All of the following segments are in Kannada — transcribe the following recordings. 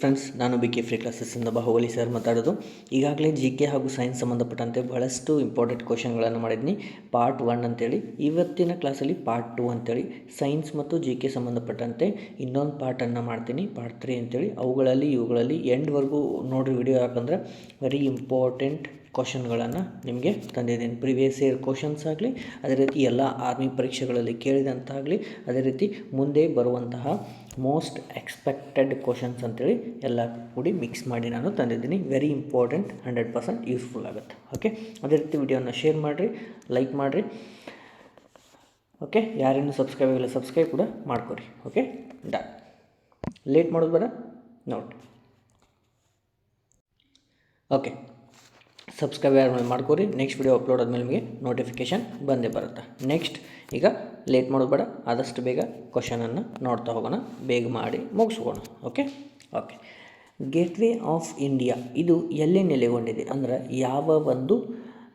ಫ್ರೆಂಡ್ಸ್, ನಾನು ಬಿ ಕೆ ಫ್ರೀ ಕ್ಲಾಸಸ್ಸಿಂದ ಬಾಹುಬಲಿ ಸರ್ ಮಾತಾಡೋದು. ಈಗಾಗಲೇ ಜಿ ಕೆ ಹಾಗೂ ಸೈನ್ಸ್ ಸಂಬಂಧಪಟ್ಟಂತೆ ಬಹಳಷ್ಟು ಇಂಪಾರ್ಟೆಂಟ್ ಕ್ವಶನ್ಗಳನ್ನು ಮಾಡಿದ್ದೀನಿ. ಪಾರ್ಟ್ 1 ಅಂತೇಳಿ, ಇವತ್ತಿನ ಕ್ಲಾಸಲ್ಲಿ ಪಾರ್ಟ್ 2 ಅಂತೇಳಿ ಸೈನ್ಸ್ ಮತ್ತು ಜಿ ಕೆ ಸಂಬಂಧಪಟ್ಟಂತೆ ಇನ್ನೊಂದು ಪಾರ್ಟನ್ನು ಮಾಡ್ತೀನಿ, ಪಾರ್ಟ್ 3 ಅಂತೇಳಿ. ಇವುಗಳಲ್ಲಿ ಎಂಡ್ವರೆಗೂ ನೋಡಿರಿ ವಿಡಿಯೋ, ಯಾಕಂದರೆ ವೆರಿ ಇಂಪಾರ್ಟೆಂಟ್ ಕ್ವಶನ್ಗಳನ್ನು ನಿಮಗೆ ತಂದಿದ್ದೀನಿ. ಪ್ರಿವಿಯಸ್ ಇಯರ್ ಕ್ವಶನ್ಸ್ ಆಗಲಿ, ಅದೇ ರೀತಿ ಎಲ್ಲ ಆರ್ಮಿ ಪರೀಕ್ಷೆಗಳಲ್ಲಿ ಕೇಳಿದಂತಾಗಲಿ, ಅದೇ ರೀತಿ ಮುಂದೆ ಬರುವಂತಹ ಮೋಸ್ಟ್ ಎಕ್ಸ್ಪೆಕ್ಟೆಡ್ ಕ್ವಶನ್ಸ್ ಅಂತೇಳಿ ಎಲ್ಲ ಕೂಡಿ ಮಿಕ್ಸ್ ಮಾಡಿ ನಾನು ತಂದಿದ್ದೀನಿ. ವೆರಿ ಇಂಪಾರ್ಟೆಂಟ್, 100% ಯೂಸ್ಫುಲ್ ಆಗುತ್ತೆ. ಓಕೆ, ಅದೇ ರೀತಿ ವಿಡಿಯೋನ ಶೇರ್ ಮಾಡಿರಿ, ಲೈಕ್ ಮಾಡಿರಿ. ಓಕೆ, ಯಾರೇನು ಸಬ್ಸ್ಕ್ರೈಬ್ ಆಗಿಲ್ಲ ಸಬ್ಸ್ಕ್ರೈಬ್ ಕೂಡ ಮಾಡ್ಕೊರಿ. Okay, done. ಲೇಟ್ ಮಾಡೋದು ಬೇಡ, ನೋಡಿ. ಓಕೆ, ಸಬ್ಸ್ಕ್ರೈಬ್ ಯಾರು ಮಾಡ್ಕೊರಿ. ನೆಕ್ಸ್ಟ್ ವಿಡಿಯೋ ಅಪ್ಲೋಡ್ ಆದಮೇಲೆ ನಿಮಗೆ ನೋಟಿಫಿಕೇಷನ್ ಬಂದೇ ಬರುತ್ತೆ. ನೆಕ್ಸ್ಟ್, ಈಗ ಲೇಟ್ ಮಾಡೋದು ಬೇಡ, ಆದಷ್ಟು ಬೇಗ ಕ್ವಶನನ್ನು ನೋಡ್ತಾ ಹೋಗೋಣ, ಬೇಗ ಮಾಡಿ ಮುಗಿಸ್ಕೋಣ. ಓಕೆ, ಗೇಟ್ವೇ ಆಫ್ ಇಂಡಿಯಾ ಇದು ಎಲ್ಲಿ ನೆಲೆಗೊಂಡಿದೆ ಅಂದ್ರೆ ಯಾವ ಒಂದು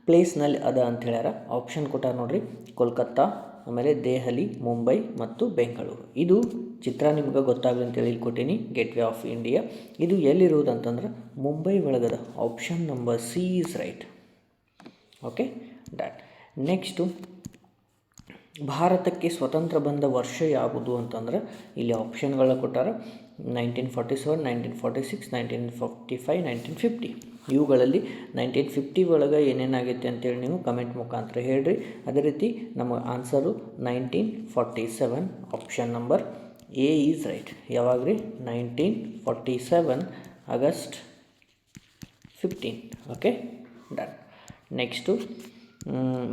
ಪ್ಲೇಸ್ನಲ್ಲಿ ಅದ ಅಂತ ಹೇಳ್ಯಾರ. ಆಪ್ಷನ್ ಕೊಟ್ಟಾರ ನೋಡ್ರಿ, ಕೋಲ್ಕತ್ತಾ, ಆಮೇಲೆ ದೆಹಲಿ, ಮುಂಬೈ ಮತ್ತು ಬೆಂಗಳೂರು. ಇದು ಚಿತ್ರ ನಿಮ್ಗೆ ಗೊತ್ತಾಗಲಿ ಅಂತೇಳಿ ಇಲ್ಲಿ ಕೊಟ್ಟೀನಿ. ಗೇಟ್ವೇ ಆಫ್ ಇಂಡಿಯಾ ಇದು ಎಲ್ಲಿರುವುದು ಅಂತಂದ್ರೆ ಮುಂಬೈ ಒಳಗದ. Option number C is right. Okay, done. Next, ಭಾರತಕ್ಕೆ ಸ್ವತಂತ್ರ ಬಂದ ವರ್ಷ ಯಾವುದು ಅಂತಂದ್ರೆ ಇಲ್ಲಿ ಆಪ್ಷನ್ಗಳ ಕೊಟ್ಟಾರ. 1947, 1946, 1945, 1950. ಇವುಗಳಲ್ಲಿ 1950 ಒಳಗೆ ಏನೇನಾಗೈತೆ ಅಂತೇಳಿ ನೀವು ಕಮೆಂಟ್ ಮುಖಾಂತರ ಹೇಳ್ರಿ. ಅದೇ ರೀತಿ ನಮ್ಮ answer 1947. Option number A is right. ಯಾವಾಗ ರೀ? 1947 August 15. Okay, done. Next,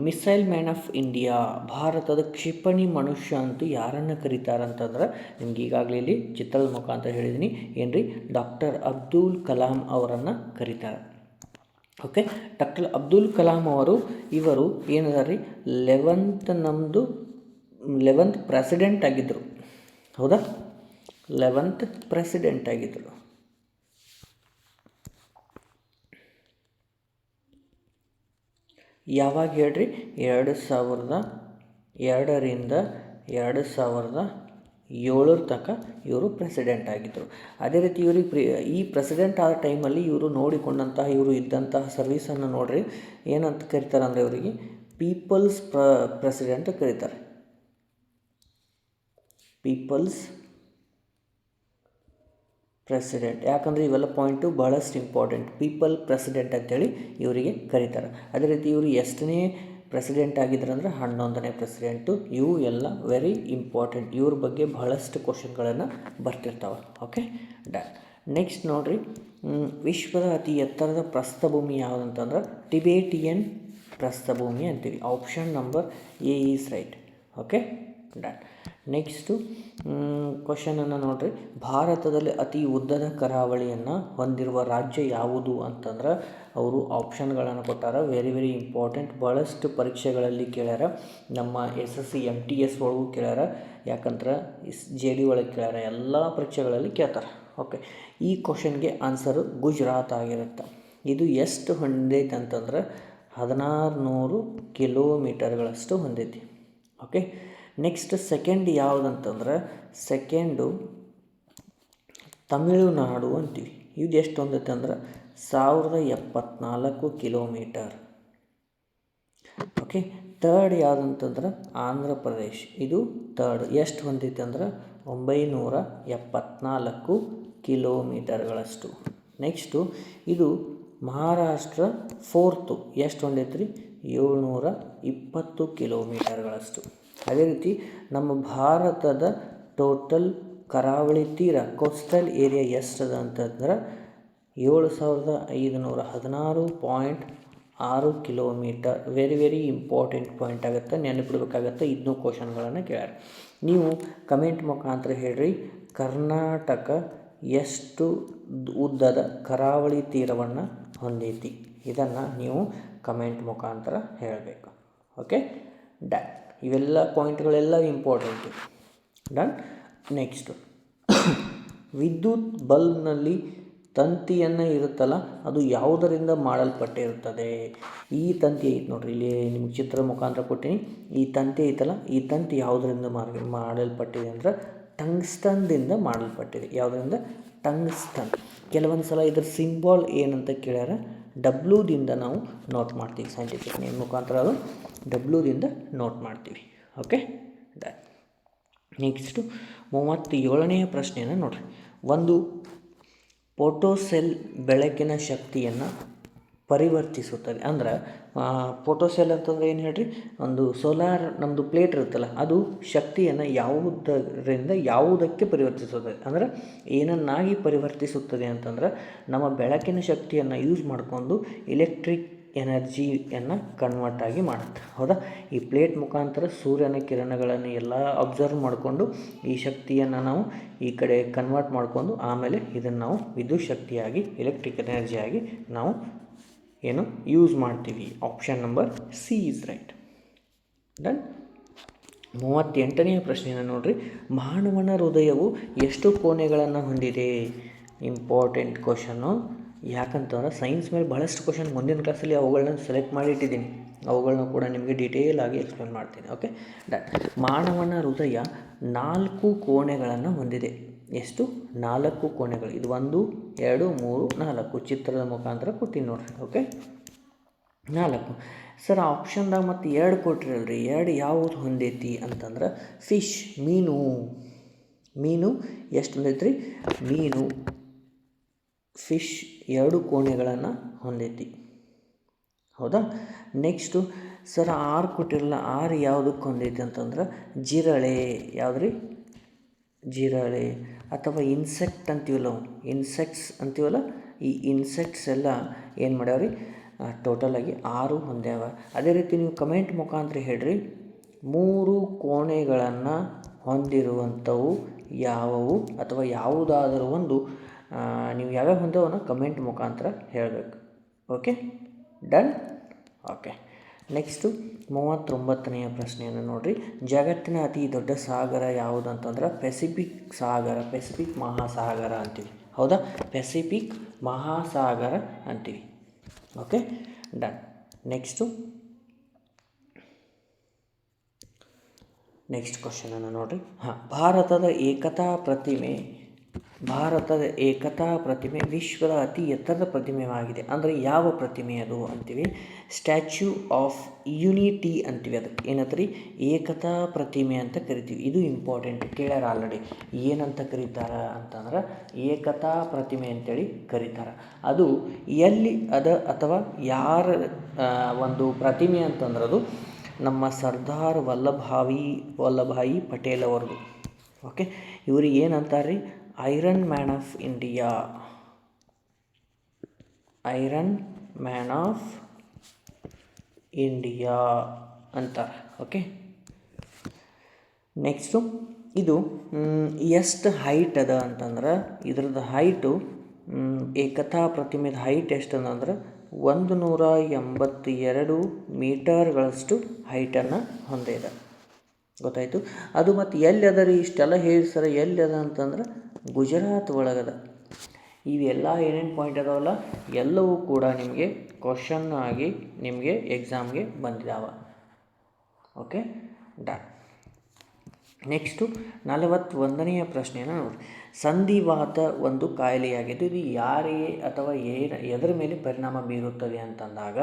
missile man of India, ಭಾರತದ ಕ್ಷಿಪಣಿ ಮನುಷ್ಯ ಅಂತೂ ಯಾರನ್ನು ಕರೀತಾರಂತಂದ್ರೆ ನಿಮ್ಗೆ ಈಗಾಗಲೇ ಇಲ್ಲಿ ಚಿತ್ರದ ಮುಖಾಂತರ ಹೇಳಿದ್ದೀನಿ. ಏನ್ರಿ? ಡಾಕ್ಟರ್ ಅಬ್ದುಲ್ ಕಲಾಂ ಅವರನ್ನು ಕರೀತಾರೆ. ಓಕೆ, ಡಾಕ್ಟರ್ ಅಬ್ದುಲ್ ಕಲಾಂ ಇವರು ಏನದ ರೀ, 11th ಪ್ರೆಸಿಡೆಂಟ್ ಆಗಿದ್ದರು. ಹೌದಾ? 11th ಪ್ರೆಸಿಡೆಂಟ್ ಆಗಿದ್ದರು. ಯಾವಾಗ ಹೇಳ್ರಿ? 2002ರಿಂದ 2007 ತನಕ ಇವರು ಪ್ರೆಸಿಡೆಂಟ್ ಆಗಿದ್ದರು. ಅದೇ ರೀತಿ ಇವ್ರಿಗೆ ಈ ಪ್ರೆಸಿಡೆಂಟ್ ಆದ ಟೈಮಲ್ಲಿ ಇವರು ನೋಡಿಕೊಂಡಂತಹ, ಇವರು ಇದ್ದಂತಹ ಸರ್ವೀಸನ್ನು ನೋಡ್ರಿ, ಏನಂತ ಕರೀತಾರೆ ಅಂದರೆ ಇವರಿಗೆ ಪೀಪಲ್ಸ್ ಪ್ರೆಸಿಡೆಂಟ್ ಕರೀತಾರೆ. People's president. ಯಾಕಂದರೆ ಇವೆಲ್ಲ ಪಾಯಿಂಟು ಭಾಳಷ್ಟು ಇಂಪಾರ್ಟೆಂಟ್. ಪೀಪಲ್ ಪ್ರೆಸಿಡೆಂಟ್ ಅಂತೇಳಿ ಇವರಿಗೆ ಕರೀತಾರೆ. ಅದೇ ರೀತಿ ಇವರು ಎಷ್ಟನೇ ಪ್ರೆಸಿಡೆಂಟ್ ಆಗಿದ್ರು ಅಂದರೆ 11ನೇ ಪ್ರೆಸಿಡೆಂಟು. ಇವು ಎಲ್ಲ ವೆರಿ ಇಂಪಾರ್ಟೆಂಟ್. ಇವ್ರ ಬಗ್ಗೆ ಬಹಳಷ್ಟು ಕ್ವಶನ್ಗಳನ್ನು ಬರ್ತಿರ್ತಾವೆ. Okay, done. ನೆಕ್ಸ್ಟ್ ನೋಡಿರಿ, ವಿಶ್ವದ ಅತಿ ಎತ್ತರದ ಪ್ರಸ್ಥಭೂಮಿ ಯಾವುದಂತಂದ್ರೆ ಟಿಬೇಟಿಯನ್ ಪ್ರಸ್ಥಭೂಮಿ ಅಂತೀವಿ. Option number A is right. Okay, done. Next ಕ್ವಶನನ್ನು ನೋಡಿರಿ, ಭಾರತದಲ್ಲಿ ಅತಿ ಉದ್ದದ ಕರಾವಳಿಯನ್ನು ಹೊಂದಿರುವ ರಾಜ್ಯ ಯಾವುದು ಅಂತಂದ್ರೆ ಅವರು ಆಪ್ಷನ್ಗಳನ್ನು ಕೊಟ್ಟಾರ. Very very important. ಭಾಳಷ್ಟು ಪರೀಕ್ಷೆಗಳಲ್ಲಿ ಕೇಳ್ಯಾರ. ನಮ್ಮ SSC MTS ಒಳಗೂ ಕೇಳ್ಯಾರ. ಯಾಕಂದ್ರೆ JD ಒಳಗೆ ಕೇಳ್ಯಾರ. ಎಲ್ಲ ಪರೀಕ್ಷೆಗಳಲ್ಲಿ ಕೇಳ್ತಾರೆ. ಓಕೆ, ಈ ಕ್ವಶನ್ಗೆ ಆನ್ಸರು ಗುಜರಾತ್ ಆಗಿರುತ್ತೆ. ಇದು ಎಷ್ಟು ಹೊಂದೈತೆ ಅಂತಂದ್ರೆ 1600 ಕಿಲೋಮೀಟರ್ಗಳಷ್ಟು ಹೊಂದೈತಿ. ಓಕೆ, ನೆಕ್ಸ್ಟ್ ಸೆಕೆಂಡ್ ಯಾವುದಂತಂದ್ರೆ ಸೆಕೆಂಡು ತಮಿಳುನಾಡು ಅಂತೀವಿ. ಇದು ಎಷ್ಟು ಹೊಂದೈತೆ ಅಂದ್ರೆ 1074 ಕಿಲೋಮೀಟರ್. ಓಕೆ, ಥರ್ಡ್ ಯಾವುದಂತಂದ್ರೆ ಆಂಧ್ರ ಪ್ರದೇಶ್. ಇದು ಥರ್ಡ್. ಎಷ್ಟು ಹೊಂದೈತೆ ಅಂದ್ರೆ 974 ಕಿಲೋಮೀಟರ್ಗಳಷ್ಟು. ನೆಕ್ಸ್ಟು ಇದು ಮಹಾರಾಷ್ಟ್ರ ಫೋರ್ತು. ಎಷ್ಟು ಹೊಂದೈತೆ ರೀ? 720 ಕಿಲೋಮೀಟರ್ಗಳಷ್ಟು. ಅದೇ ರೀತಿ ನಮ್ಮ ಭಾರತದ ಟೋಟಲ್ ಕರಾವಳಿ ತೀರ ಕೋಸ್ಟಲ್ ಏರಿಯಾ ಎಷ್ಟದ ಅಂತಂದ್ರೆ 7516.6 kilometre. Very very important point ಆಗುತ್ತೆ, ನೆನಪಿಡಬೇಕಾಗತ್ತೆ. ಇದನ್ನೂ ಕ್ವಶನ್ಗಳನ್ನು ಕೇಳ್ಯಾರ. ನೀವು ಕಮೆಂಟ್ ಮುಖಾಂತರ ಹೇಳ್ರಿ, ಕರ್ನಾಟಕ ಎಷ್ಟು ಉದ್ದದ ಕರಾವಳಿ ತೀರವನ್ನು ಹೊಂದೈತಿ? ಇದನ್ನು ನೀವು ಕಮೆಂಟ್ ಮುಖಾಂತರ ಹೇಳಬೇಕು. Okay, done. ಇವೆಲ್ಲ ಪಾಯಿಂಟ್ಗಳೆಲ್ಲ ಇಂಪಾರ್ಟೆಂಟು. ಡನ್. ನೆಕ್ಸ್ಟು, ವಿದ್ಯುತ್ ಬಲ್ಬ್ನಲ್ಲಿ ತಂತಿಯನ್ನು ಇರುತ್ತಲ್ಲ, ಅದು ಯಾವುದರಿಂದ ಮಾಡಲ್ಪಟ್ಟಿರುತ್ತದೆ? ಈ ತಂತಿ ಐತೆ ನೋಡ್ರಿ, ಇಲ್ಲಿ ನಿಮ್ಗೆ ಚಿತ್ರ ಮುಖಾಂತರ ಕೊಟ್ಟಿನಿ. ಈ ತಂತಿ ಐತಲ್ಲ, ಈ ತಂತಿ ಯಾವುದರಿಂದ ಮಾಡಲ್ಪಟ್ಟಿದೆ ಅಂದರೆ ಟಂಗ್ಸ್ಟನ್ದಿಂದ ಮಾಡಲ್ಪಟ್ಟಿದೆ. ಯಾವುದರಿಂದ? ಟಂಗ್ಸ್ಟನ್. ಕೆಲವೊಂದು ಸಲ ಇದ್ರ ಸಿಂಬಾಲ್ ಏನಂತ ಕೇಳ್ಯಾರ, ಡಬ್ಲ್ಯೂದಿಂದ ನಾವು ನೋಟ್ ಮಾಡ್ತೀವಿ, ಸೈಂಟಿಫಿಕ್ ನೇಮ್ ಮುಖಾಂತರ ಅದು ಡಬ್ಲ್ಯೂದಿಂದ ನೋಟ್ ಮಾಡ್ತೀವಿ. Okay, done. ನೆಕ್ಸ್ಟು 37ನೇ ಪ್ರಶ್ನೆಯನ್ನು ನೋಡಿರಿ. ಒಂದು ಫೋಟೋಸೆಲ್ ಬೆಳಕಿನ ಶಕ್ತಿಯನ್ನು ಪರಿವರ್ತಿಸುತ್ತದೆ. ಅಂದ್ರೆ ಫೋಟೋಸೆಲ್ ಅಂತಂದ್ರೆ ಏನು ಹೇಳ್ರಿ, ಒಂದು ಸೋಲಾರ್ ನಮ್ಮದು ಪ್ಲೇಟ್ ಇರುತ್ತಲ್ಲ, ಅದು ಶಕ್ತಿಯನ್ನು ಯಾವುದರಿಂದ ಯಾವುದಕ್ಕೆ ಪರಿವರ್ತಿಸುತ್ತದೆ, ಅಂದ್ರೆ ಏನನ್ನಾಗಿ ಪರಿವರ್ತಿಸುತ್ತದೆ ಅಂತಂದ್ರೆ ನಮ್ಮ ಬೆಳಕಿನ ಶಕ್ತಿಯನ್ನು ಯೂಸ್ ಮಾಡಿಕೊಂಡು ಎಲೆಕ್ಟ್ರಿಕ್ ಎನರ್ಜಿಯನ್ನು ಕನ್ವರ್ಟ್ ಆಗಿ ಮಾಡುತ್ತೆ. ಹೌದಾ, ಈ ಪ್ಲೇಟ್ ಮುಖಾಂತರ ಸೂರ್ಯನ ಕಿರಣಗಳನ್ನು ಎಲ್ಲ ಅಬ್ಸರ್ವ್ ಮಾಡಿಕೊಂಡು ಈ ಶಕ್ತಿಯನ್ನು ನಾವು ಈ ಕಡೆ ಕನ್ವರ್ಟ್ ಮಾಡಿಕೊಂಡು ಆಮೇಲೆ ಇದನ್ನು ನಾವು ವಿದ್ಯುತ್ ಶಕ್ತಿಯಾಗಿ ಎಲೆಕ್ಟ್ರಿಕ್ ಎನರ್ಜಿಯಾಗಿ ನಾವು ಏನು ಯೂಸ್ ಮಾಡ್ತೀವಿ. Option number C is right. Done. 38ನೇ ಪ್ರಶ್ನೆಯನ್ನು ನೋಡ್ರಿ. ಮಾನವನ ಹೃದಯವು ಎಷ್ಟು ಕೋಣೆಗಳನ್ನು ಹೊಂದಿದೆ? Important question. ಯಾಕಂತಂದ್ರೆ ಸೈನ್ಸ್ ಮೇಲೆ ಭಾಳಷ್ಟು ಕ್ವಶನ್ ಮುಂದಿನ ಕ್ಲಾಸಲ್ಲಿ ಅವುಗಳನ್ನ ಸೆಲೆಕ್ಟ್ ಮಾಡಿ ಇಟ್ಟಿದ್ದೀನಿ, ಅವುಗಳನ್ನ ಕೂಡ ನಿಮಗೆ ಡೀಟೇಲ್ ಆಗಿ ಎಕ್ಸ್ಪ್ಲೇನ್ ಮಾಡ್ತೀನಿ. Okay, done. ಮಾನವನ ಹೃದಯ 4 ಕೋಣೆಗಳನ್ನು ಹೊಂದಿದೆ. ಎಷ್ಟು? 4 ಕೋಣೆಗಳು. ಇದು 1 2 3 4 ಚಿತ್ರದ ಮುಖಾಂತರ ಕೊಟ್ಟಿನಿ ನೋಡ್ರಿ. ಓಕೆ, 4. ಸರ್ ಆಪ್ಷನ್ದಾಗ ಮತ್ತು 2 ಕೊಟ್ಟಿರಲ್ರಿ, 2 ಯಾವುದು ಹೊಂದೈತಿ ಅಂತಂದ್ರೆ ಫಿಶ್, ಮೀನು ಎಷ್ಟು ಹೊಂದೈತ್ರಿ? ಮೀನು ಫಿಶ್ 2 ಕೋಣೆಗಳನ್ನು ಹೊಂದೈತಿ. ಹೌದಾ. ನೆಕ್ಸ್ಟು ಸರ್ 6 ಕೊಟ್ಟಿರಲ್ಲ, 6 ಯಾವುದಕ್ಕೆ ಹೊಂದೈತಿ ಅಂತಂದ್ರೆ ಜಿರಳೆ. ಯಾವುದ್ರಿ? ಜಿರಳೆ ಅಥವಾ ಇನ್ಸೆಕ್ಟ್ ಅಂತೀವಲ್ಲ, ಇನ್ಸೆಕ್ಟ್ಸ್ ಅಂತೀವಲ್ಲ, ಈ ಇನ್ಸೆಕ್ಟ್ಸ್ ಎಲ್ಲ ಏನು ಮಾಡ್ಯಾವ್ರಿ, ಟೋಟಲಾಗಿ 6 ಹೊಂದ್ಯಾವ. ಅದೇ ರೀತಿ ನೀವು ಕಮೆಂಟ್ ಮುಖಾಂತರ ಹೇಳ್ರಿ, 3 ಕೋಣೆಗಳನ್ನು ಹೊಂದಿರುವಂಥವು ಯಾವುವು ಅಥವಾ ಯಾವುದಾದರೂ ಒಂದು ನೀವು ಯಾವ್ಯಾವ ಹೊಂದವನ್ನ ಕಮೆಂಟ್ ಮುಖಾಂತರ ಹೇಳಬೇಕು. Okay, done. ಓಕೆ, ನೆಕ್ಸ್ಟು 39ನೆಯ ಪ್ರಶ್ನೆಯನ್ನು ನೋಡಿರಿ. ಜಗತ್ತಿನ ಅತಿ ದೊಡ್ಡ ಸಾಗರ ಯಾವುದು ಅಂತಂದ್ರೆ ಪೆಸಿಫಿಕ್ ಸಾಗರ, ಪೆಸಿಫಿಕ್ ಮಹಾಸಾಗರ ಅಂತೀವಿ. ಹೌದಾ, ಪೆಸಿಫಿಕ್ ಮಹಾಸಾಗರ ಅಂತೀವಿ. Okay, done. ನೆಕ್ಸ್ಟ್ ಕ್ವಶನನ್ನು ನೋಡಿರಿ. ಭಾರತದ ಏಕತಾ ಪ್ರತಿಮೆ ವಿಶ್ವದ ಅತಿ ಎತ್ತರದ ಪ್ರತಿಮೆಯಾಗಿದೆ. ಅಂದರೆ ಯಾವ ಪ್ರತಿಮೆ ಅದು ಅಂತೀವಿ? ಸ್ಟ್ಯಾಚ್ಯೂ ಆಫ್ ಯೂನಿಟಿ ಅಂತೀವಿ. ಅದಕ್ಕೆ ಏನಂತೀರಿ? ಏಕತಾ ಪ್ರತಿಮೆ ಅಂತ ಕರಿತೀವಿ. ಇದು ಇಂಪಾರ್ಟೆಂಟ್, ಕೇಳ್ಯಾರ ಆಲ್ರೆಡಿ. ಏನಂತ ಕರೀತಾರ ಅಂತಂದ್ರೆ ಏಕತಾ ಪ್ರತಿಮೆ ಅಂತೇಳಿ ಕರೀತಾರೆ. ಅದು ಎಲ್ಲಿ ಅದ ಅಥವಾ ಯಾರ ಒಂದು ಪ್ರತಿಮೆ ಅಂತಂದ್ರೆ ಅದು ನಮ್ಮ ಸರ್ದಾರ್ ವಲ್ಲಭಾಯಿ ಪಟೇಲ್ ಅವ್ರದ್ದು. ಓಕೆ, ಇವ್ರಿಗೆ ಏನಂತಾರೆ ರೀ? Iron man of India, iron man of India ಅಂತಾರೆ. ಓಕೆ, ನೆಕ್ಸ್ಟು ಇದು ಎಷ್ಟು ಹೈಟ್ ಅದ ಅಂತಂದ್ರೆ ಇದ್ರದ್ದು ಹೈಟು ಏಕತಾ ಪ್ರತಿಮೆದ ಹೈಟ್ ಎಷ್ಟು ಅಂದ್ರೆ 182 ಮೀಟರ್ಗಳಷ್ಟು ಹೈಟನ್ನು ಹೊಂದಿದೆ. ಗೊತ್ತಾಯಿತು. ಅದು ಮತ್ತು ಎಲ್ಲಿ ಅದ ರೀ? ಇಷ್ಟೆಲ್ಲ ಹೇಳಿ ಸರ ಎಲ್ಲಿ ಅದ ಅಂತಂದ್ರೆ ಗುಜರಾತ್ ಒಳಗದ. ಇವೆಲ್ಲ ಏನೇನು ಪಾಯಿಂಟ್ ಅದಾವಲ್ಲ ಎಲ್ಲವೂ ಕೂಡ ನಿಮಗೆ ಕ್ವಶನ್ ಆಗಿ ನಿಮಗೆ ಎಕ್ಸಾಮ್ಗೆ ಬಂದಿದ್ದಾವ. Okay, done. ನೆಕ್ಸ್ಟು 41ನೆಯ ಪ್ರಶ್ನೆಯನ್ನು ನೋಡಿ. ಸಂಧಿವಾತ ಒಂದು ಕಾಯಿಲೆಯಾಗಿದ್ದು ಇದು ಯಾರಿಗೆ ಅಥವಾ ಎದರ ಮೇಲೆ ಪರಿಣಾಮ ಬೀರುತ್ತದೆ ಅಂತಂದಾಗ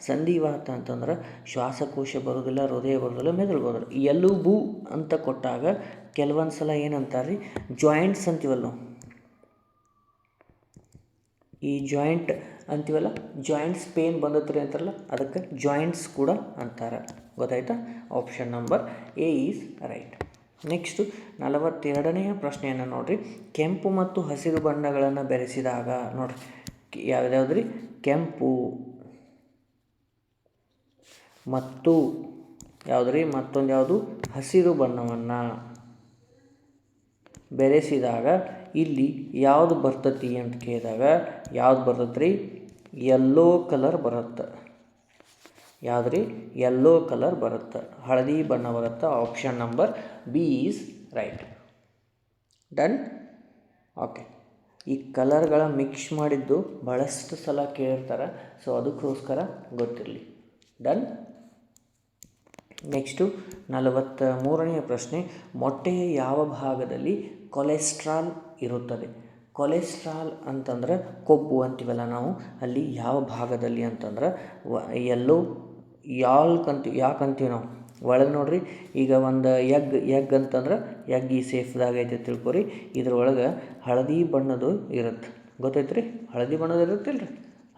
ಸಂಧಿವಾತ ಅಂತಂದ್ರೆ ಶ್ವಾಸಕೋಶ ಬರೋದಿಲ್ಲ, ಹೃದಯ ಬರೋದಿಲ್ಲ, ಮೆದುಳು ಬರೋದಿಲ್ಲ. ಎಲುಬು ಅಂತ ಕೊಟ್ಟಾಗ ಕೆಲವೊಂದು ಸಲ ಏನಂತಾರೆ ರೀ, ಜಾಯಿಂಟ್ಸ್ ಅಂತೀವಲ್ಲ ನಾವು, ಈ ಜಾಯಿಂಟ್ ಅಂತೀವಲ್ಲ, ಜಾಯಿಂಟ್ಸ್ ಪೇನ್ ಬಂದತ್ರಿ ಅಂತಾರಲ್ಲ, ಅದಕ್ಕೆ ಜಾಯಿಂಟ್ಸ್ ಕೂಡ ಅಂತಾರೆ. ಗೊತ್ತಾಯ್ತಾ? Option number A is right. Next 42ನೆಯ ಪ್ರಶ್ನೆಯನ್ನು ನೋಡಿರಿ. ಕೆಂಪು ಮತ್ತು ಹಸಿರು ಬಣ್ಣಗಳನ್ನು ಬೆರೆಸಿದಾಗ ನೋಡಿರಿ ಯಾವ್ದಾವ್ದ್ರಿ? ಕೆಂಪು ಮತ್ತು ಯಾವುದ್ರಿ? ಮತ್ತೊಂದು ಯಾವುದು? ಹಸಿರು ಬಣ್ಣವನ್ನು ಬೆರೆಸಿದಾಗ ಇಲ್ಲಿ ಯಾವುದು ಬರ್ತತಿ ಅಂತ ಕೇಳಿದಾಗ ಯಾವ್ದು ಬರ್ತದೆ ರೀ? ಯೆಲ್ಲೋ ಕಲರ್ ಬರುತ್ತೆ. ಯಾವುದ್ರಿ? ಯೆಲ್ಲೋ ಕಲರ್ ಬರುತ್ತೆ, ಹಳದಿ ಬಣ್ಣ ಬರುತ್ತೆ. Option number B is right. Done. Okay, ಈ ಕಲರ್ಗಳ ಮಿಕ್ಸ್ ಮಾಡಿದ್ದು ಭಾಳಷ್ಟು ಸಲ ಕೇಳಿರ್ತಾರೆ, ಸೊ ಅದಕ್ಕೋಸ್ಕರ ಗೊತ್ತಿರಲಿ. ಡನ್. ನೆಕ್ಸ್ಟು 43ನೆಯ ಪ್ರಶ್ನೆ. ಮೊಟ್ಟೆಯ ಯಾವ ಭಾಗದಲ್ಲಿ ಕೊಲೆಸ್ಟ್ರಾಲ್ ಇರುತ್ತದೆ? ಕೊಲೆಸ್ಟ್ರಾಲ್ ಅಂತಂದ್ರೆ ಕೊಬ್ಬು ಅಂತೀವಲ್ಲ ನಾವು, ಅಲ್ಲಿ ಯಾವ ಭಾಗದಲ್ಲಿ ಅಂತಂದ್ರೆ ಎಲ್ಲೋ ಯಾಕಂತೀವಿ ನಾವು ಒಳಗೆ ನೋಡ್ರಿ. ಈಗ ಒಂದು ಎಗ್ ಅಂತಂದ್ರೆ ಎಗ್ ಈ ಸೇಫ್ದಾಗ ಐತೆ ತಿಳ್ಕೊರಿ. ಇದ್ರೊಳಗೆ ಹಳದಿ ಬಣ್ಣದ್ದು ಇರುತ್ತೆ, ಗೊತ್ತೈತೆ ರೀ, ಹಳದಿ ಬಣ್ಣದ್ದು ಇರುತ್ತಿಲ್ಲ ರೀ.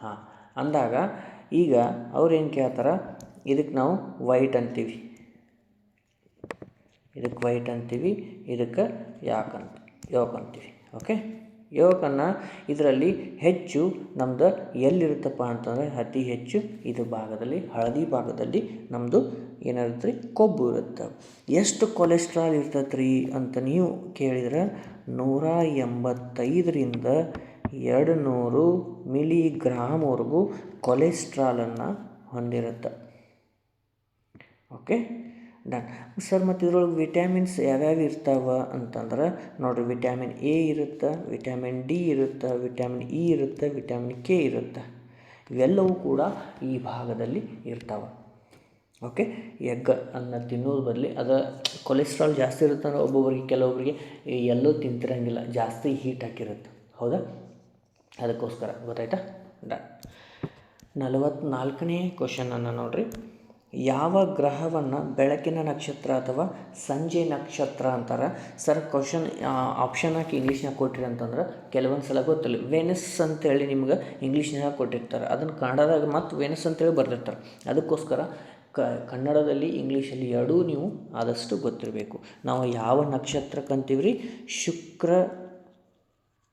ಹಾಂ, ಅಂದಾಗ ಈಗ ಅವ್ರೇನು ಕೇಳ್ತಾರೆ, ಇದಕ್ಕೆ ನಾವು ವೈಟ್ ಅಂತೀವಿ, ಇದಕ್ಕೆ ವೈಟ್ ಅಂತೀವಿ, ಇದಕ್ಕೆ ಯೋಕ್ ಅಂತೀವಿ. ಓಕೆ, ಯೋಕನ್ನು ಇದರಲ್ಲಿ ಹೆಚ್ಚು ನಮ್ದು ಎಲ್ಲಿರುತ್ತಪ್ಪ ಅಂತಂದರೆ ಅತಿ ಹೆಚ್ಚು ಇದು ಭಾಗದಲ್ಲಿ, ಹಳದಿ ಭಾಗದಲ್ಲಿ ನಮ್ಮದು ಏನಿರುತ್ತೆ ರೀ, ಕೊಬ್ಬು ಇರುತ್ತೆ. ಎಷ್ಟು ಕೊಲೆಸ್ಟ್ರಾಲ್ ಇರ್ತೈತೆ ರೀ ಅಂತ ನೀವು ಕೇಳಿದರೆ 185ರಿಂದ 200 ಮಿಲಿಗ್ರಾಮ್ವರೆಗೂ ಕೊಲೆಸ್ಟ್ರಾಲನ್ನು ಹೊಂದಿರುತ್ತೆ. Okay, done sir. ಮತ್ತು ಇದ್ರೊಳಗೆ ವಿಟಮಿನ್ಸ್ ಯಾವ್ಯಾವ ಇರ್ತಾವೆ ಅಂತಂದ್ರೆ ನೋಡಿರಿ, ವಿಟಮಿನ್ ಎ ಇರುತ್ತೆ, ವಿಟಮಿನ್ ಡಿ ಇರುತ್ತೆ, ವಿಟಮಿನ್ ಇ ಇರುತ್ತೆ, ವಿಟಮಿನ್ ಕೆ ಇರುತ್ತೆ. ಇವೆಲ್ಲವೂ ಕೂಡ ಈ ಭಾಗದಲ್ಲಿ ಇರ್ತಾವೆ. ಓಕೆ, ಎಗ್ ಅನ್ನ ತಿನ್ನೋದು ಬದಲಿ ಅದು ಕೊಲೆಸ್ಟ್ರಾಲ್ ಜಾಸ್ತಿ ಇರುತ್ತೆ ಅಂದರೆ ಒಬ್ಬೊಬ್ಬರಿಗೆ, ಕೆಲವೊಬ್ಬರಿಗೆ ಎಲ್ಲೂ ತಿಂತಿರಂಗಿಲ್ಲ, ಜಾಸ್ತಿ ಹೀಟ್ ಹಾಕಿರುತ್ತೆ. ಹೌದಾ, ಅದಕ್ಕೋಸ್ಕರ ಗೊತ್ತಾಯ್ತಾ. ಡನ್. 44ನೇ ಕ್ವಶನನ್ನು ನೋಡಿರಿ. ಯಾವ ಗ್ರಹವನ್ನು ಬೆಳಕಿನ ನಕ್ಷತ್ರ ಅಥವಾ ಸಂಜೆ ನಕ್ಷತ್ರ ಅಂತಾರೆ? ಸರ್ ಕ್ವಶನ್ ಆಪ್ಷನ್ ಹಾಕಿ ಇಂಗ್ಲೀಷ್ನಾಗ ಕೊಟ್ಟಿರಿ ಅಂತಂದ್ರೆ ಕೆಲವೊಂದು ಸಲ ಗೊತ್ತಿಲ್ಲ. ವೆನಸ್ ಅಂತೇಳಿ ನಿಮ್ಗೆ ಇಂಗ್ಲೀಷ್ನಾಗ ಕೊಟ್ಟಿರ್ತಾರೆ, ಅದನ್ನು ಕನ್ನಡದಾಗ ಮತ್ತು ವೆನಸ್ ಅಂತೇಳಿ ಬರೆದಿರ್ತಾರೆ. ಅದಕ್ಕೋಸ್ಕರ ಕನ್ನಡದಲ್ಲಿ ಇಂಗ್ಲೀಷಲ್ಲಿ ಎರಡೂ ನೀವು ಆದಷ್ಟು ಗೊತ್ತಿರಬೇಕು. ನಾವು ಯಾವ ನಕ್ಷತ್ರಕ್ಕೆ ಅಂತೀವಿ ರೀ? ಶುಕ್ರ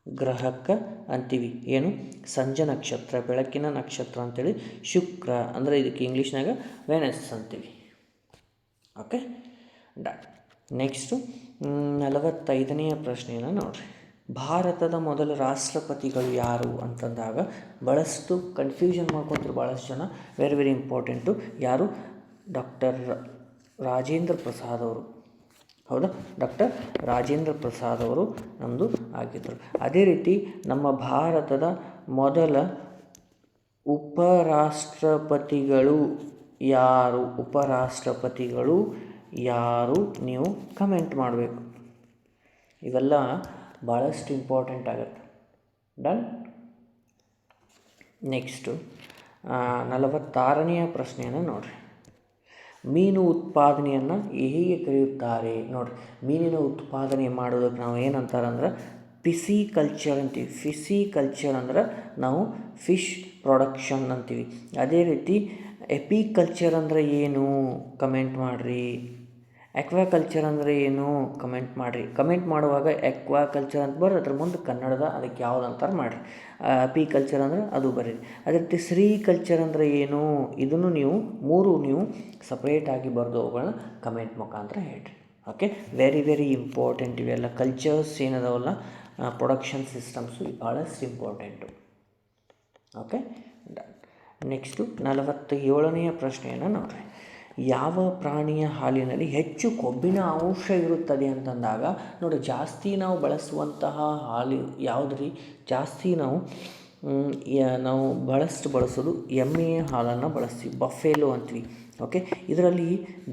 ಗ್ರಹಕ್ಕೆ ಅಂತೀವಿ. ಏನು? ಸಂಜೆ ನಕ್ಷತ್ರ, ಬೆಳಕಿನ ನಕ್ಷತ್ರ ಅಂತೇಳಿ ಶುಕ್ರ ಅಂದರೆ ಇದಕ್ಕೆ ಇಂಗ್ಲೀಷ್ನಾಗ ವೆನಸ್ ಅಂತೀವಿ. Okay, done. ನೆಕ್ಸ್ಟು 45ನೆಯ ಪ್ರಶ್ನೆಯನ್ನು ನೋಡಿರಿ. ಭಾರತದ ಮೊದಲ ರಾಷ್ಟ್ರಪತಿಗಳು ಯಾರು ಅಂತಂದಾಗ ಭಾಳಷ್ಟು ಕನ್ಫ್ಯೂಷನ್ ಮಾಡ್ಕೊತಾರೆ ಭಾಳಷ್ಟು ಜನ. Very important. ಯಾರು? ಡಾಕ್ಟರ್ ರಾಜೇಂದ್ರ ಪ್ರಸಾದ್ ಅವರು. ಹೌದಾ, ಡಾಕ್ಟರ್ ರಾಜೇಂದ್ರ ಪ್ರಸಾದ್ ಅವರು ನಮ್ಮದು ಆಗಿದ್ದರು. ಅದೇ ರೀತಿ ನಮ್ಮ ಭಾರತದ ಮೊದಲ ಉಪರಾಷ್ಟ್ರಪತಿಗಳು ಯಾರು? ನೀವು ಕಮೆಂಟ್ ಮಾಡಬೇಕು. ಇವೆಲ್ಲ ಭಾಳಷ್ಟು ಇಂಪಾರ್ಟೆಂಟ್ ಆಗುತ್ತೆ. ಡನ್. ನೆಕ್ಸ್ಟು 46ನೆಯ ಪ್ರಶ್ನೆಯನ್ನು ನೋಡಿರಿ. ಮೀನು ಉತ್ಪಾದನೆಯನ್ನು ಹೇಗೆ ಕರೆಯುತ್ತಾರೆ? ನೋಡಿರಿ, ಮೀನಿನ ಉತ್ಪಾದನೆ ಮಾಡೋದಕ್ಕೆ ನಾವು ಏನಂತಾರೆ ಅಂದ್ರೆ ಪಿಸಿಕಲ್ಚರ್ ಅಂತೀವಿ. ಫಿಸಿಕಲ್ಚರ್ ಅಂದ್ರೆ ನಾವು ಫಿಶ್ ಪ್ರೊಡಕ್ಷನ್ ಅಂತೀವಿ. ಅದೇ ರೀತಿ ಎಪಿಕಲ್ಚರ್ ಅಂದರೆ ಏನು? ಕಮೆಂಟ್ ಮಾಡಿರಿ. ಎಕ್ವಾಕಲ್ಚರ್ ಅಂದರೆ ಏನು? ಕಮೆಂಟ್ ಮಾಡಿರಿ. ಕಮೆಂಟ್ ಮಾಡುವಾಗ ಎಕ್ವಾಕಲ್ಚರ್ ಅಂತ ಬರ್ರಿ, ಅದ್ರ ಮುಂದೆ ಕನ್ನಡದ ಅದಕ್ಕೆ ಯಾವ್ದು ಅಂತಾರೆ ಮಾಡಿರಿ. ಅಪಿಕಲ್ಚರ್ ಅಂದರೆ ಅದು ಬರೀರಿ. ಅದೇ ರೀತಿ ಸೀರಿಕಲ್ಚರ್ ಅಂದರೆ ಏನು? ಇದನ್ನು ನೀವು ಮೂರು ಸಪ್ರೇಟಾಗಿ ಬರೆದು ಅವುಗಳನ್ನ ಕಮೆಂಟ್ ಮುಖಾಂತರ ಹೇಳ್ರಿ. Okay, very important. ಇವೆಲ್ಲ ಕಲ್ಚರ್ಸ್ ಏನದಾವಲ್ಲ, ಪ್ರೊಡಕ್ಷನ್ ಸಿಸ್ಟಮ್ಸು ಭಾಳಷ್ಟು ಇಂಪಾರ್ಟೆಂಟು. Okay, done. ನೆಕ್ಸ್ಟು 47ನೆಯ ಪ್ರಶ್ನೆಯನ್ನು ನೋಡಿರಿ. ಯಾವ ಪ್ರಾಣಿಯ ಹಾಲಿನಲ್ಲಿ ಹೆಚ್ಚು ಕೊಬ್ಬಿನ ಅಂಶ ಇರುತ್ತದೆ ಅಂತಂದಾಗ ನೋಡಿ, ಜಾಸ್ತಿ ನಾವು ಬಳಸುವಂತಹ ಹಾಲು ಯಾವುದು ರೀ? ಜಾಸ್ತಿ ನಾವು ಬಳಸೋದು ಎಮ್ಮೆಯ ಹಾಲನ್ನು ಬಳಸ್ತೀವಿ, ಬಫೆಲೋ ಅಂತೀವಿ. ಓಕೆ, ಇದರಲ್ಲಿ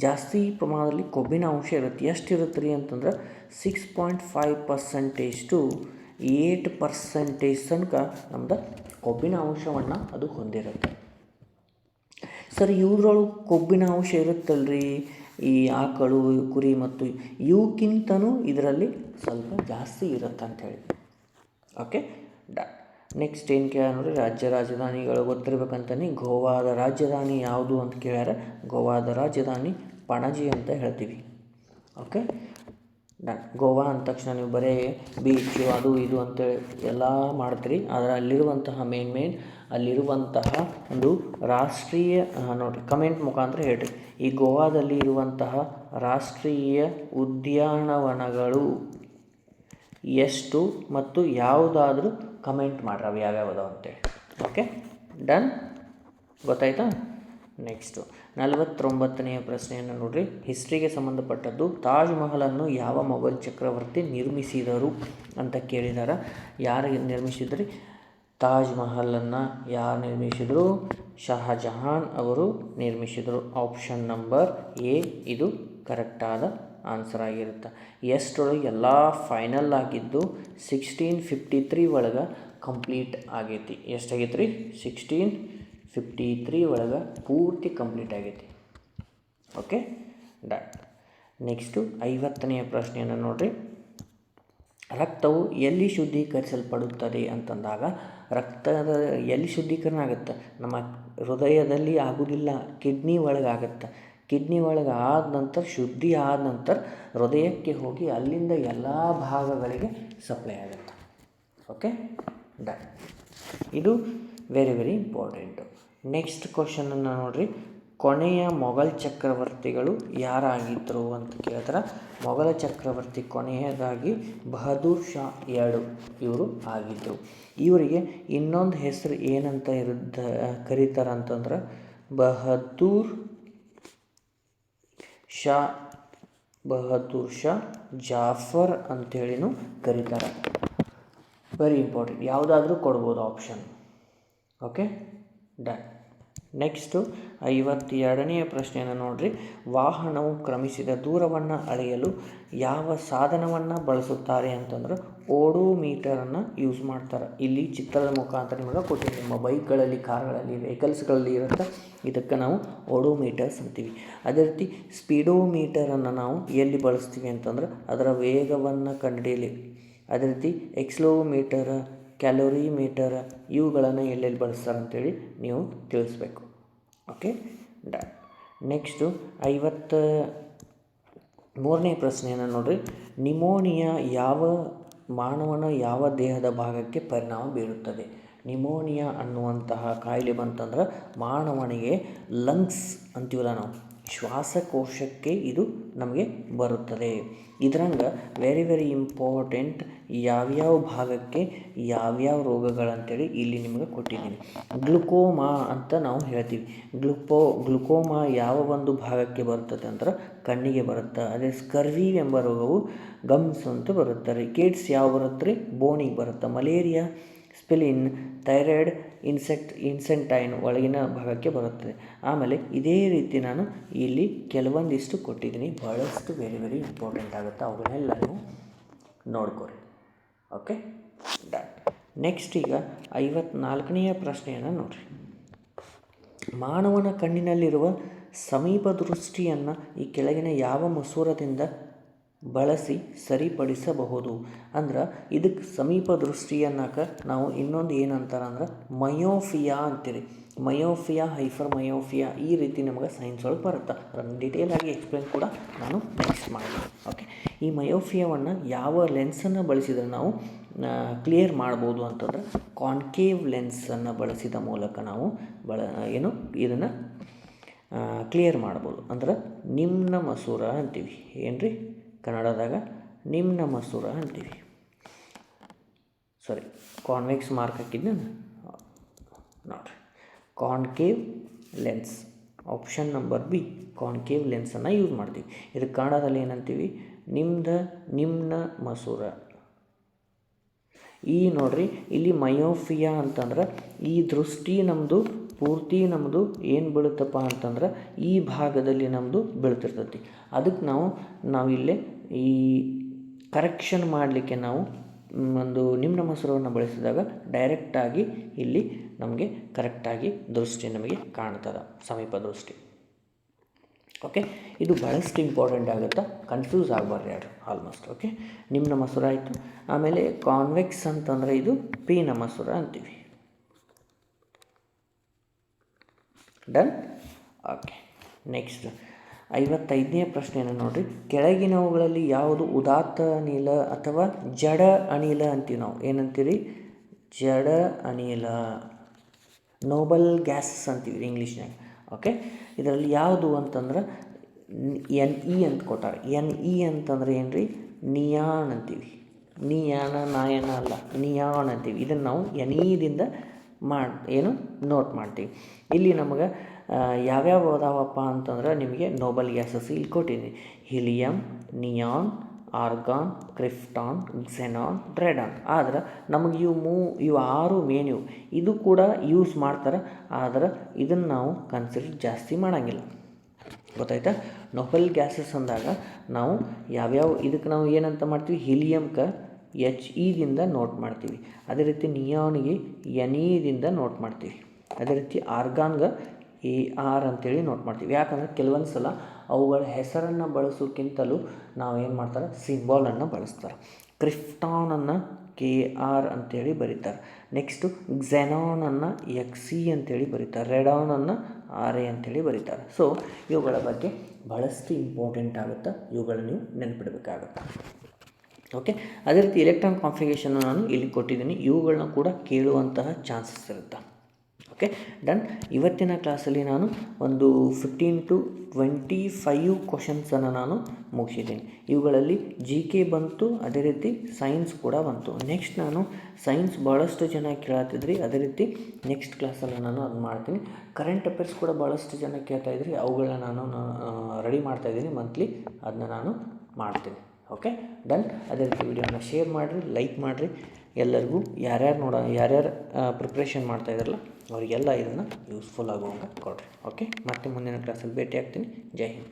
ಜಾಸ್ತಿ ಪ್ರಮಾಣದಲ್ಲಿ ಕೊಬ್ಬಿನ ಅಂಶ ಇರುತ್ತೆ. ಎಷ್ಟಿರುತ್ತೆ ರೀ ಅಂತಂದ್ರೆ 6.5% ಟು 8% ತನಕ ನಮ್ದು ಕೊಬ್ಬಿನ ಅಂಶವನ್ನು ಅದು ಹೊಂದಿರುತ್ತೆ. ಸರ್, ಇವ್ರೊಳಗೆ ಕೊಬ್ಬಿನ ಅಂಶ ಇರುತ್ತಲ್ರಿ, ಈ ಆಕಳು, ಕುರಿ ಮತ್ತು ಇವಕ್ಕಿಂತನೂ ಇದರಲ್ಲಿ ಸ್ವಲ್ಪ ಜಾಸ್ತಿ ಇರುತ್ತೆ ಅಂಥೇಳಿ. Okay, done. ನೆಕ್ಸ್ಟ್ ಏನು ಕೇಳ ನೋಡಿ, ರಾಜ್ಯ ರಾಜಧಾನಿಗಳು ಗೊತ್ತಿರ್ಬೇಕಂತಾನೆ. ಗೋವಾದ ರಾಜಧಾನಿ ಯಾವುದು ಅಂತ ಕೇಳ್ಯಾರ. ಗೋವಾದ ರಾಜಧಾನಿ ಪಣಜಿ ಅಂತ ಹೇಳ್ತೀವಿ. Okay, done. ಗೋವಾ ಅಂದ ತಕ್ಷಣ ನೀವು ಬರೀ ಬೀಚು ಅದು ಇದು ಅಂತೇಳಿ ಎಲ್ಲ ಮಾಡ್ತೀರಿ, ಆದರೆ ಅಲ್ಲಿರುವಂತಹ ಮೇನ್ ಅಲ್ಲಿರುವಂತಹ ಒಂದು ರಾಷ್ಟ್ರೀಯ ನೋಡಿರಿ, ಕಮೆಂಟ್ ಮುಖಾಂತರ ಹೇಳ್ರಿ. ಈ ಗೋವಾದಲ್ಲಿ ಇರುವಂತಹ ರಾಷ್ಟ್ರೀಯ ಉದ್ಯಾನವನಗಳು ಎಷ್ಟು ಮತ್ತು ಯಾವುದಾದ್ರೂ ಕಮೆಂಟ್ ಮಾಡ್ರಿ, ಅವು ಯಾವ್ಯಾವುದು ಅಂತೇಳಿ. Okay, done. ಗೊತ್ತಾಯ್ತಾ? ನೆಕ್ಸ್ಟು 49ನೆಯ ಪ್ರಶ್ನೆಯನ್ನು ನೋಡಿರಿ. ಹಿಸ್ಟ್ರಿಗೆ ಸಂಬಂಧಪಟ್ಟದ್ದು. ತಾಜ್ ಮಹಲನ್ನು ಯಾವ ಮೊಘಲ್ ಚಕ್ರವರ್ತಿ ನಿರ್ಮಿಸಿದರು ಅಂತ ಕೇಳಿದಾರ. ಯಾರು ನಿರ್ಮಿಸಿದ್ರಿ? ತಾಜ್ ಮಹಲನ್ನು ಯಾರು ನಿರ್ಮಿಸಿದರು? ಶಹಜಹಾನ್ ಅವರು ನಿರ್ಮಿಸಿದರು. ಆಪ್ಷನ್ ನಂಬರ್ ಎ ಇದು ಕರೆಕ್ಟಾದ ಆನ್ಸರ್ ಆಗಿರುತ್ತೆ. ಎಷ್ಟರೊಳಗೆ ಎಲ್ಲ ಫೈನಲ್ ಆಗಿದ್ದು 1653 ಒಳಗೆ ಕಂಪ್ಲೀಟ್ ಆಗೈತಿ. ಎಷ್ಟಾಗೈತೆ ರೀ? 1653 ಒಳಗೆ ಪೂರ್ತಿ ಕಂಪ್ಲೀಟ್ ಆಗೈತಿ. Okay, done. ನೆಕ್ಸ್ಟು 50ನೇ ಪ್ರಶ್ನೆಯನ್ನು ನೋಡಿರಿ. ರಕ್ತವು ಎಲ್ಲಿ ಶುದ್ಧೀಕರಿಸಲ್ಪಡುತ್ತದೆ ಅಂತಂದಾಗ ರಕ್ತದ ಎಲ್ಲಿ ಶುದ್ಧೀಕರಣ ಆಗುತ್ತೆ? ನಮ್ಮ ಹೃದಯದಲ್ಲಿ ಆಗೋದಿಲ್ಲ, ಕಿಡ್ನಿ ಒಳಗೆ ಆಗುತ್ತೆ. ಕಿಡ್ನಿ ಒಳಗೆ ಆದ ನಂತರ ಶುದ್ಧಿ ಆದ ನಂತರ ಹೃದಯಕ್ಕೆ ಹೋಗಿ ಅಲ್ಲಿಂದ ಎಲ್ಲ ಭಾಗಗಳಿಗೆ ಸಪ್ಲೈ ಆಗುತ್ತೆ. Okay, done. ಇದು ವೆರಿ ವೆರಿ ಇಂಪಾರ್ಟೆಂಟು. ನೆಕ್ಸ್ಟ್ ಕ್ವಶನನ್ನು ನೋಡಿರಿ. ಕೊನೆಯ ಮೊಘಲ್ ಚಕ್ರವರ್ತಿಗಳು ಯಾರಾಗಿದ್ದರು ಅಂತ ಕೇಳ್ತಾರೆ. ಮೊಘಲ ಚಕ್ರವರ್ತಿ ಕೊನೆಯದಾಗಿ ಬಹದ್ದೂರ್ ಶಾ 2 ಇವರು ಆಗಿದ್ದರು. ಇವರಿಗೆ ಇನ್ನೊಂದು ಹೆಸರು ಏನಂತ ಕರೀತಾರೆ ಅಂತಂದ್ರೆ ಬಹದ್ದೂರ್ ಶಾ ಜಾಫರ್ ಅಂತೇಳಿನೂ ಕರೀತಾರೆ. ವೆರಿ ಇಂಪಾರ್ಟೆಂಟ್, ಯಾವುದಾದ್ರೂ ಕೊಡ್ಬೋದು ಆಪ್ಷನ್. Okay, done. ನೆಕ್ಸ್ಟು 52ನೇ ಪ್ರಶ್ನೆಯನ್ನು ನೋಡಿರಿ. ವಾಹನವು ಕ್ರಮಿಸಿದ ದೂರವನ್ನು ಅಳೆಯಲು ಯಾವ ಸಾಧನವನ್ನು ಬಳಸುತ್ತಾರೆ ಅಂತಂದ್ರೆ ಓಡೋಮೀಟರನ್ನು ಯೂಸ್ ಮಾಡ್ತಾರೆ. ಇಲ್ಲಿ ಚಿತ್ರದ ಮುಖಾಂತರ ನಿಮಗೆ ಕೊಟ್ಟಿದ್ದೀವಿ. ನಿಮ್ಮ ಬೈಕ್ಗಳಲ್ಲಿ, ಕಾರ್ಗಳಲ್ಲಿ, ವೆಹಿಕಲ್ಸ್ಗಳಲ್ಲಿ ಇರುತ್ತೆ. ಇದಕ್ಕೆ ನಾವು ಓಡೋಮೀಟರ್ಸ್ ಅಂತೀವಿ. ಅದೇ ರೀತಿ ಸ್ಪೀಡೋಮೀಟರನ್ನು ನಾವು ಎಲ್ಲಿ ಬಳಸ್ತೀವಿ ಅಂತಂದ್ರೆ ಅದರ ವೇಗವನ್ನು ಕಂಡುಹಿಡಿಯಲಿ. ಅದೇ ರೀತಿ ಎಕ್ಸ್ಲೋಮೀಟರ್, ಕ್ಯಾಲೋರಿಮೀಟರ್ ಇವುಗಳನ್ನು ಎಲ್ಲೆಲ್ಲಿ ಬಳಸ್ತಾರೆ ಅಂತೇಳಿ ನೀವು ತಿಳಿಸ್ಬೇಕು. Okay, done. ನೆಕ್ಸ್ಟು 53ನೇ ಪ್ರಶ್ನೆಯನ್ನು ನೋಡಿರಿ. ನಿಮೋನಿಯಾ ಮಾನವನ ಯಾವ ದೇಹದ ಭಾಗಕ್ಕೆ ಪರಿಣಾಮ ಬೀರುತ್ತದೆ? ನಿಮೋನಿಯಾ ಅನ್ನುವಂತಹ ಕಾಯಿಲೆ ಬಂತಂದ್ರೆ ಮಾನವನಿಗೆ ಲಂಗ್ಸ್ ಅಂತೀವಲ್ಲ ನಾವು, ಶ್ವಾಸಕೋಶಕ್ಕೆ ಇದು ನಮಗೆ ಬರುತ್ತದೆ. ಇದ್ರಂಗೆ ವೆರಿ ವೆರಿ ಇಂಪಾರ್ಟೆಂಟ್ ಯಾವ್ಯಾವ ಭಾಗಕ್ಕೆ ಯಾವ್ಯಾವ ರೋಗಗಳಂತೇಳಿ ಇಲ್ಲಿ ನಿಮಗೆ ಕೊಟ್ಟಿದ್ದೀನಿ. ಗ್ಲುಕೋಮಾ ಅಂತ ನಾವು ಹೇಳ್ತೀವಿ. ಗ್ಲುಕೋಮಾ ಯಾವ ಒಂದು ಭಾಗಕ್ಕೆ ಬರುತ್ತದೆ ಅಂದ್ರೆ ಕಣ್ಣಿಗೆ ಬರುತ್ತೆ. ಅದೇ ಸ್ಕರ್ವಿ ಎಂಬ ರೋಗವು ಗಮ್ಸ್ ಅಂತ ಬರುತ್ತೆ. ರಿಕೇಟ್ಸ್ ಯಾವ ಬರುತ್ತೆ ರೀ? ಬೋನಿಗೆ ಬರುತ್ತೆ. ಮಲೇರಿಯಾ ಸ್ಪೆಲಿನ್, ಥೈರಾಯ್ಡ್, ಇನ್ಸೆಂಟೈನ್ ಒಳಗಿನ ಭಾಗಕ್ಕೆ ಬರುತ್ತದೆ. ಆಮೇಲೆ ಇದೇ ರೀತಿ ನಾನು ಇಲ್ಲಿ ಕೆಲವೊಂದಿಷ್ಟು ಕೊಟ್ಟಿದ್ದೀನಿ. ಭಾಳಷ್ಟು ವೆರಿ ವೆರಿ ಇಂಪಾರ್ಟೆಂಟ್ ಆಗುತ್ತೆ, ಅವುಗಳನ್ನೆಲ್ಲ ನೀವು ನೋಡ್ಕೊರಿ. Okay, done. ನೆಕ್ಸ್ಟ್ ಈಗ 54ನೇ ಪ್ರಶ್ನೆಯನ್ನು ನೋಡಿರಿ. ಮಾನವನ ಕಣ್ಣಿನಲ್ಲಿರುವ ಸಮೀಪ ದೃಷ್ಟಿಯನ್ನು ಈ ಕೆಳಗಿನ ಯಾವ ಮಸೂರದಿಂದ ಬಳಸಿ ಸರಿಪಡಿಸಬಹುದು? ಅಂದ್ರೆ ಇದಕ್ಕೆ ಸಮೀಪ ದೃಷ್ಟಿ ಅನ್ನೋಕೆ ನಾವು ಇನ್ನೊಂದು ಏನಂತಾರೆ ಅಂದ್ರೆ ಮಯೋಫಿಯಾ ಅಂತೀರಿ. ಮಯೋಫಿಯಾ, ಹೈಪರ್ ಮಯೋಫಿಯಾ ಈ ರೀತಿ ನಮಗೆ ಸೈನ್ಸ್ ಒಳಗೆ ಬರುತ್ತೆ. ಅದನ್ನು ಡೀಟೇಲಾಗಿ ಎಕ್ಸ್ಪ್ಲೇನ್ ಕೂಡ ನಾನು ನೆಕ್ಸ್ಟ್ ಮಾಡ್ತೀನಿ. ಓಕೆ, ಈ ಮಯೋಫಿಯಾವನ್ನು ಯಾವ ಲೆನ್ಸನ್ನು ಬಳಸಿದರೆ ನಾವು ಕ್ಲಿಯರ್ ಮಾಡ್ಬೋದು ಅಂತಂದ್ರೆ ಕಾನ್ಕೇವ್ ಲೆನ್ಸನ್ನು ಬಳಸಿದ ಮೂಲಕ ನಾವು ಇದನ್ನು ಕ್ಲಿಯರ್ ಮಾಡ್ಬೋದು. ಅಂದ್ರೆ ನಿಮ್ನ ಮಸೂರ ಅಂತೀವಿ. ಏನ್ರಿ ಕನ್ನಡದಾಗ ನಿಮ್ನ ಮಸೂರ ಅಂತೀವಿ. ಸಾರಿ, ಕಾನ್ವೆಕ್ಸ್ ಮಾರ್ಕ್ ಹಾಕಿದ್ನ ನೋಡಿರಿ. Concave lens, option number B, concave ಲೆನ್ಸನ್ನು ಯೂಸ್ ಮಾಡ್ತೀವಿ. ಇದಕ್ಕೆ ಕನ್ನಡದಲ್ಲಿ ಏನಂತೀವಿ? ನಿಮ್ನ ಮಸೂರ. ಈ ನೋಡ್ರಿ, ಇಲ್ಲಿ ಮಯೋಫಿಯಾ ಅಂತಂದ್ರೆ ಈ ದೃಷ್ಟಿ ನಮ್ಮದು ಪೂರ್ತಿ ನಮ್ಮದು ಏನು ಬೀಳುತ್ತಪ್ಪ ಅಂತಂದ್ರೆ ಈ ಭಾಗದಲ್ಲಿ ನಮ್ಮದು ಬೀಳ್ತಿರ್ತೈತಿ. ಅದಕ್ಕೆ ನಾವಿಲ್ಲೇ ಈ ಕರೆಕ್ಷನ್ ಮಾಡಲಿಕ್ಕೆ ನಾವು ಒಂದು ನಿಮ್ನ ಮಸೂರವನ್ನು ಬಳಸಿದಾಗ ಡೈರೆಕ್ಟಾಗಿ ಇಲ್ಲಿ ನಮಗೆ ಕರೆಕ್ಟಾಗಿ ದೃಷ್ಟಿ ನಮಗೆ ಕಾಣ್ತದೆ, ಸಮೀಪ ದೃಷ್ಟಿ. ಓಕೆ, ಇದು ಭಾಳಷ್ಟು ಇಂಪಾರ್ಟೆಂಟ್ ಆಗುತ್ತೆ, ಕನ್ಫ್ಯೂಸ್ ಆಗಬಾರ್ದು ಯಾರು ಆಲ್ಮೋಸ್ಟ್. ಓಕೆ, ನಿಮ್ನ ಮಸೂರ ಆಯಿತು. ಆಮೇಲೆ ಕಾನ್ವೆಕ್ಸ್ ಅಂತಂದರೆ ಇದು ಪಿನ ಮಸೂರ ಅಂತೀವಿ. ಡನ್. ಓಕೆ, ನೆಕ್ಸ್ಟ್ 55ನೇ ಪ್ರಶ್ನೆಯನ್ನು ನೋಡಿರಿ. ಕೆಳಗಿನವುಗಳಲ್ಲಿ ಯಾವುದು ಉದಾತ್ತ ಅನಿಲ ಅಥವಾ ಜಡ ಅನಿಲ ಅಂತೀವಿ ನಾವು? ಏನಂತೀರಿ? ಜಡ ಅನಿಲ, ನೋಬಲ್ ಗ್ಯಾಸಸ್ ಅಂತೀವಿ ಇಂಗ್ಲೀಷ್ನಾಗ. ಓಕೆ, ಇದರಲ್ಲಿ ಯಾವುದು ಅಂತಂದ್ರೆ NE ಅಂತ ಕೊಟ್ಟಾರೆ. NE ಅಂತಂದ್ರೆ ಏನು ರೀ? ನಿಯಾನ್ ಅಂತೀವಿ. ನಾಯನ ಅಲ್ಲ, ನಿಯಾನ್ ಅಂತೀವಿ. ಇದನ್ನು ನಾವು NEದಿಂದ ನೋಟ್ ಮಾಡ್ತೀವಿ. ಇಲ್ಲಿ ನಮಗೆ ಯಾವ್ಯಾವ ಅದಾವಪ್ಪ ಅಂತಂದ್ರೆ ನಿಮಗೆ ನೋಬಲ್ ಗ್ಯಾಸಸ್ ಇಲ್ಲಿ ಕೊಟ್ಟಿದ್ದೀನಿ. Helium, neon, argon, krypton, xenon, radon. ಆದ್ರೆ ನಮಗೆ ಇವು 6 ಮೇನ್ ಇದು ಕೂಡ ಯೂಸ್ ಮಾಡ್ತಾರೆ. ಆದರೆ ಇದನ್ನು ನಾವು ಕನ್ಸಿಡರ್ ಜಾಸ್ತಿ ಮಾಡೋಂಗಿಲ್ಲ. ಗೊತ್ತಾಯ್ತಾ? ನೋಬಲ್ ಗ್ಯಾಸಸ್ ಅಂದಾಗ ನಾವು ಯಾವ್ಯಾವ ಇದಕ್ಕೆ ನಾವು ಏನಂತ ಮಾಡ್ತೀವಿ, ಹೀಲಿಯಮ್ಗೆ HE ನೋಟ್ ಮಾಡ್ತೀವಿ. ಅದೇ ರೀತಿ ನಿಯಾನ್ಗೆ NE ನೋಟ್ ಮಾಡ್ತೀವಿ. ಅದೇ ರೀತಿ ಆರ್ಗಾನ್ಗೆ AR ಅಂತೇಳಿ ನೋಟ್ ಮಾಡ್ತೀವಿ. ಯಾಕಂದರೆ ಕೆಲವೊಂದು ಸಲ ಅವುಗಳ ಹೆಸರನ್ನು ಬಳಸೋಕ್ಕಿಂತಲೂ ನಾವು ಏನು ಮಾಡ್ತಾರೆ, ಸಿಂಬಾಲನ್ನು ಬಳಸ್ತಾರೆ. ಕ್ರಿಪ್ಟಾನನ್ನು KR ಅಂತೇಳಿ ಬರೀತಾರೆ. ನೆಕ್ಸ್ಟು ಕ್ಸೆನಾನನ್ನು XE ಅಂತೇಳಿ ಬರೀತಾರೆ. ರೆಡಾನನ್ನು RA ಅಂತೇಳಿ ಬರೀತಾರೆ. ಸೊ ಇವುಗಳ ಬಗ್ಗೆ ಭಾಳಷ್ಟು ಇಂಪಾರ್ಟೆಂಟ್ ಆಗುತ್ತೆ, ಇವುಗಳನ್ನ ನೀವು ನೆನ್ಪಿಡಬೇಕಾಗುತ್ತೆ. ಓಕೆ, ಅದೇ ರೀತಿ ಎಲೆಕ್ಟ್ರಾನ್ ಕಾನ್ಫಿಗರೇಷನ್ ನಾನು ಇಲ್ಲಿ ಕೊಟ್ಟಿದ್ದೀನಿ, ಇವುಗಳನ್ನ ಕೂಡ ಕೇಳುವಂತಹ ಚಾನ್ಸಸ್ ಇರುತ್ತೆ. Okay, done. ಇವತ್ತಿನ ಕ್ಲಾಸಲ್ಲಿ ನಾನು ಒಂದು 15 to 25 ಕ್ವಶನ್ಸನ್ನು ನಾನು ಮುಗಿಸಿದ್ದೀನಿ. ಇವುಗಳಲ್ಲಿ GK ಬಂತು, ಅದೇ ರೀತಿ ಸೈನ್ಸ್ ಕೂಡ ಬಂತು. ನೆಕ್ಸ್ಟ್ ನಾನು ಸೈನ್ಸ್ ಭಾಳಷ್ಟು ಜನ ಕೇಳತ್ತಿದ್ರಿ, ಅದೇ ರೀತಿ ನೆಕ್ಸ್ಟ್ ಕ್ಲಾಸಲ್ಲಿ ನಾನು ಅದು ಮಾಡ್ತೀನಿ. ಕರೆಂಟ್ ಅಫೇರ್ಸ್ ಕೂಡ ಭಾಳಷ್ಟು ಜನ ಕೇಳ್ತಾಯಿದ್ರಿ, ಅವುಗಳನ್ನ ನಾನು ರೆಡಿ ಮಾಡ್ತಾಯಿದ್ದೀನಿ. ಮಂತ್ಲಿ ಅದನ್ನ ನಾನು ಮಾಡ್ತೀನಿ. Okay, done. ಅದೇ ರೀತಿ ವಿಡಿಯೋನ ಶೇರ್ ಮಾಡಿರಿ, ಲೈಕ್ ಮಾಡಿರಿ. ಎಲ್ಲರಿಗೂ ಯಾರ್ಯಾರು ಪ್ರಿಪ್ರೇಷನ್ ಮಾಡ್ತಾಯಿದ್ರಲ್ಲ ಅವರಿಗೆಲ್ಲ ಇದನ್ನು ಯೂಸ್ಫುಲ್ ಆಗುವಂಗೆ ಕೊಡಿರಿ. ಓಕೆ, ಮತ್ತೆ ಮುಂದಿನ ಕ್ಲಾಸಲ್ಲಿ ಭೇಟಿ ಆಗ್ತೀನಿ. ಜೈ ಹಿಂದ್.